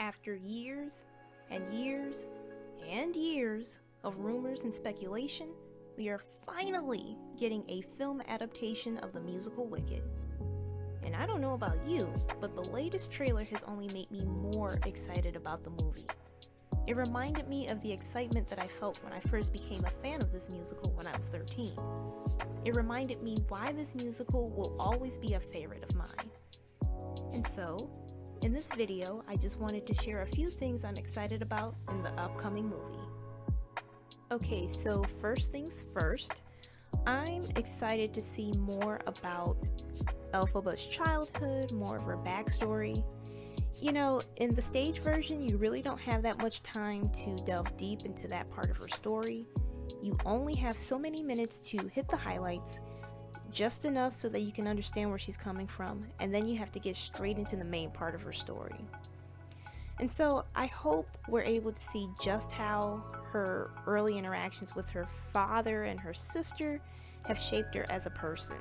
After years and years and years of rumors and speculation, we are finally getting a film adaptation of the musical Wicked. And I don't know about you, but the latest trailer has only made me more excited about the movie. It reminded me of the excitement that I felt when I first became a fan of this musical when I was 13. It reminded me why this musical will always be a favorite of mine. And so, in this video, I just wanted to share a few things I'm excited about in the upcoming movie. Okay, so first things first, I'm excited to see more about Elphaba's childhood, more of her backstory. You know, in the stage version, you really don't have that much time to delve deep into that part of her story. You only have so many minutes to hit the highlights, just enough so that you can understand where she's coming from, and then you have to get straight into the main part of her story. And so I hope we're able to see just how her early interactions with her father and her sister have shaped her as a person.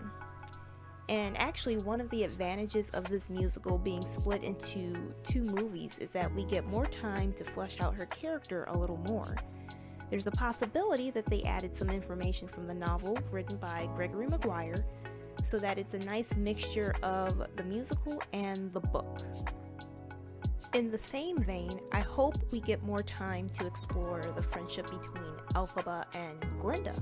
And actually, one of the advantages of this musical being split into two movies is that we get more time to flesh out her character a little more. There's a possibility that they added some information from the novel written by Gregory Maguire, so that it's a nice mixture of the musical and the book. In the same vein, I hope we get more time to explore the friendship between Elphaba and Glinda.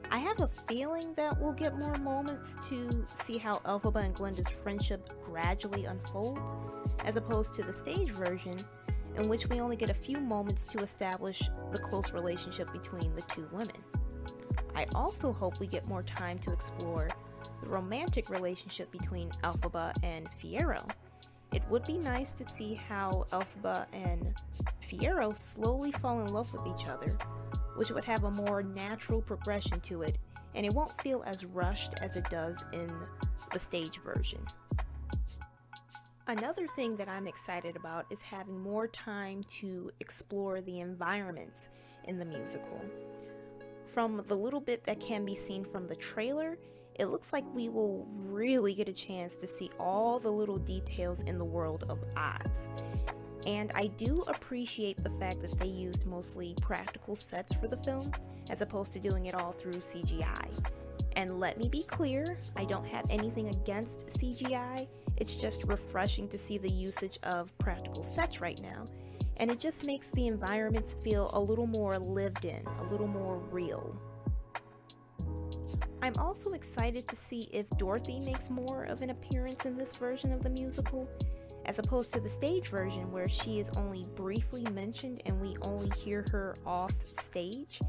I have a feeling that we'll get more moments to see how Elphaba and Glinda's friendship gradually unfolds, as opposed to the stage version, in which we only get a few moments to establish the close relationship between the two women. I also hope we get more time to explore the romantic relationship between Elphaba and Fiyero. It would be nice to see how Elphaba and Fiyero slowly fall in love with each other, which would have a more natural progression to it, and it won't feel as rushed as it does in the stage version. Another thing that I'm excited about is having more time to explore the environments in the musical. From the little bit that can be seen from the trailer, it looks like we will really get a chance to see all the little details in the world of Oz. And I do appreciate the fact that they used mostly practical sets for the film, as opposed to doing it all through CGI. And let me be clear, I don't have anything against CGI, it's just refreshing to see the usage of practical sets right now, and it just makes the environments feel a little more lived in, a little more real. I'm also excited to see if Dorothy makes more of an appearance in this version of the musical, as opposed to the stage version where she is only briefly mentioned and we only hear her off stage.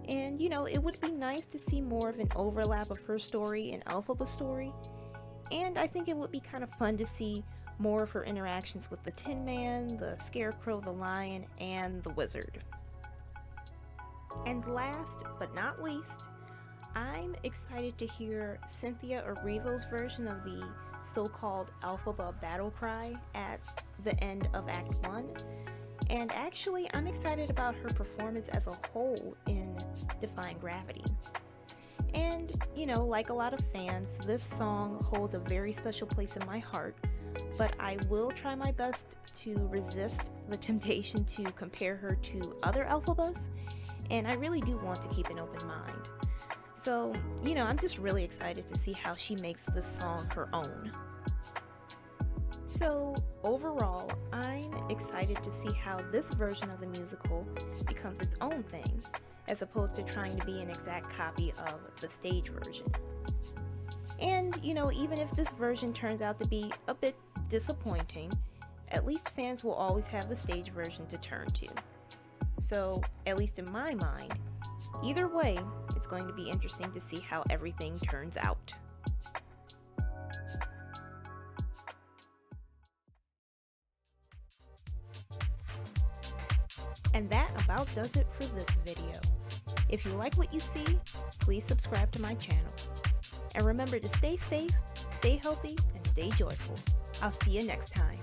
And you know, it would be nice to see more of an overlap of her story and Elphaba's story. And I think it would be kind of fun to see more of her interactions with the Tin Man, the Scarecrow, the Lion, and the Wizard. And last but not least, I'm excited to hear Cynthia Erivo's version of the so-called Elphaba battle cry at the end of Act 1. And actually, I'm excited about her performance as a whole in Defying Gravity. And, you know, like a lot of fans, this song holds a very special place in my heart, but I will try my best to resist the temptation to compare her to other Elphabas, and I really do want to keep an open mind. So, you know, I'm just really excited to see how she makes this song her own. So, overall, I'm excited to see how this version of the musical becomes its own thing, as opposed to trying to be an exact copy of the stage version. And, you know, even if this version turns out to be a bit disappointing, at least fans will always have the stage version to turn to. So, at least in my mind, either way, it's going to be interesting to see how everything turns out. And that about does it for this video. If you like what you see, please subscribe to my channel. And remember to stay safe, stay healthy, and stay joyful. I'll see you next time.